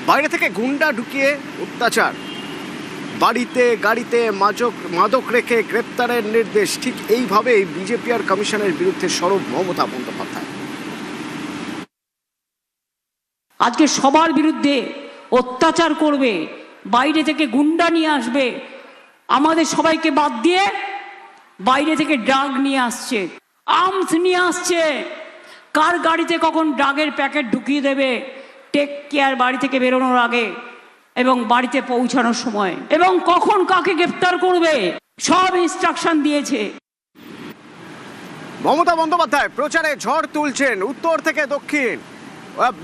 বাইরে থেকে গুন্ডা ঢুকিয়ে অত্যাচার, বাড়িতে গাড়িতে মাদক রেখে গ্রেপ্তারের নির্দেশ। ঠিক এইভাবেই বিজেপি আর কমিশনের বিরুদ্ধে সরব মমতা বন্দ্যোপাধ্যায়। আজকে সবার বিরুদ্ধে অত্যাচার করবে, বাইরে থেকে গুন্ডা নিয়ে আসবে, আমাদের সবাইকে বাদ দিয়ে বাইরে থেকে ড্রাগ নিয়ে আসছে, আর্মস নিয়ে আসছে। কার গাড়িতে কখন ড্রাগের প্যাকেট ঢুকিয়ে দেবে, টেক কেয়ার বাড়ি থেকে বেরোনোর আগে এবং বাড়িতে পৌঁছানোর সময়, এবং কখন কাকে গ্রেফতার করবে, সব ইনস্ট্রাকশন দিয়েছে। মমতা বন্দ্যোপাধ্যায় প্রচারে ঝড় তুলছেন উত্তর থেকে দক্ষিণ,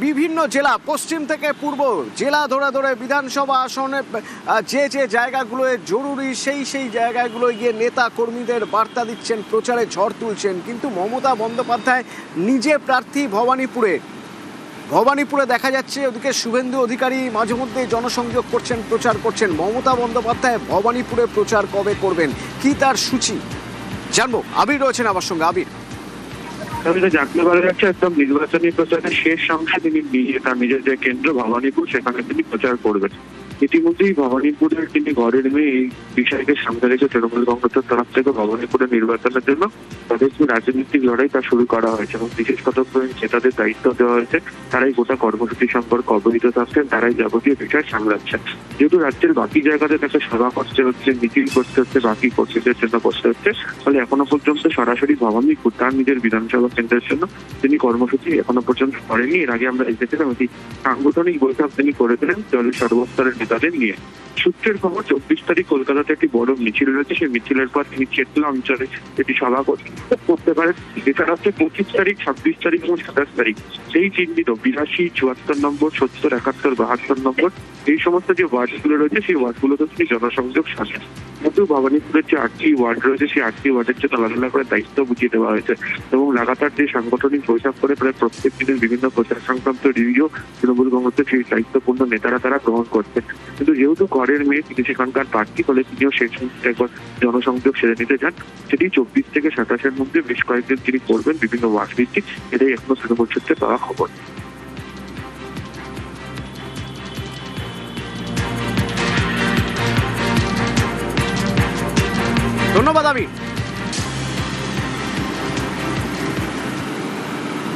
বিভিন্ন জেলা, পশ্চিম থেকে পূর্ব, জেলা ধরে ধরে বিধানসভা আসনে যে যে জায়গাগুলো জরুরি সেই জায়গাগুলো গিয়ে নেতা কর্মীদের বার্তা দিচ্ছেন, প্রচারে ঝড় তুলছেন। কিন্তু মমতা বন্দ্যোপাধ্যায় নিজে প্রার্থী ভবানীপুরে দেখা যাচ্ছে ওদিকে শুভেন্দু অধিকারী মাঝে মধ্যে জনসংযোগ করছেন, প্রচার করছেন। মমতা বন্দ্যোপাধ্যায় ভবানীপুরে প্রচার কবে করবেন, কি তার সূচি জানবো। আবির রয়েছেন আমার সঙ্গে। আবির, জানতে পারা যাচ্ছে একদম নির্বাচনী প্রচারের শেষ অংশে তিনি তার নিজের যে কেন্দ্র ভবানীপুর সেখানে তিনি প্রচার করবেন। ইতিমধ্যেই ভবানীপুরের তিনি ঘরের মেয়ে এই বিষয়কে সামনে রেখে তৃণমূল কংগ্রেসের তরফ থেকে ভবানীপুরের নির্বাচনের জন্য তাদের যে রাজনৈতিক লড়াই তা শুরু করা হয়েছে এবং বিশেষ কতগুলো নেতাদের দায়িত্ব দেওয়া হয়েছে। তারাই গোটা কর্মসূচি সম্পর্কে অবহিত থাকছেন, তারাই যাবতীয় বিষয় সামলাচ্ছেন। যেহেতু রাজ্যের বাকি জায়গাতে তাকে সভা করতে হচ্ছে, মিছিল করতে হচ্ছে, বাকি কর্মীদের জন্য করতে হচ্ছে, ফলে এখনো পর্যন্ত সরাসরি ভবানীপুর তার নিজের বিধানসভা কেন্দ্রের জন্য তিনি কর্মসূচি এখনো পর্যন্ত করেনি। এর আগে আমরা দেখেছিলাম একটি সাংগঠনিক বৈঠক তিনি করেছিলেন দলের সর্বস্তরের নেতাদের নিয়ে। সূত্রের খবর 24 তারিখ কলকাতাতে একটি বড় মিছিল রয়েছে, সেই মিছিলের পর তিনি চেতলা অঞ্চলে একটি সভা করতে পারেন। এছাড়া হচ্ছে 25 তারিখ, 26 তারিখ এবং 27 তারিখ সেই চিহ্নিত 82, 74 নম্বর, 70, 71, 72 নম্বর এই সমস্ত যে ওয়ার্ডগুলো রয়েছে সেই ওয়ার্ডগুলোতে তিনি জনসংযোগ সাজেন। কিন্তু ভবানীপুরের যে 8টি ওয়ার্ড রয়েছে সেই 8টি ওয়ার্ডের জন্য আলাদা আলাদা করে দায়িত্ব বুঝিয়ে দেওয়া হয়েছে এবং লাগাতার যে সাংগঠনিক বৈঠক করে প্রায় প্রত্যেক দিনের বিভিন্ন প্রচার সংক্রান্ত রিভিউ তৃণমূল কংগ্রেসের সেই দায়িত্বপূর্ণ নেতারা তারা গ্রহণ করছেন। কিন্তু যেহেতু ঘরের মেয়ে তিনি সেখানকার প্রার্থী, ফলে তিনিও সেই সমস্ত একবার জনসংযোগ সেরে নিতে চান। সেটি 24 থেকে 27-এর মধ্যে বেশ কয়েকদিন তিনি করবেন বিভিন্ন ওয়ার্ড ভিত্তিক। এটাই এখনো তৃণমূল সূত্রে পাওয়া খবর। ধন্যবাদ আবির।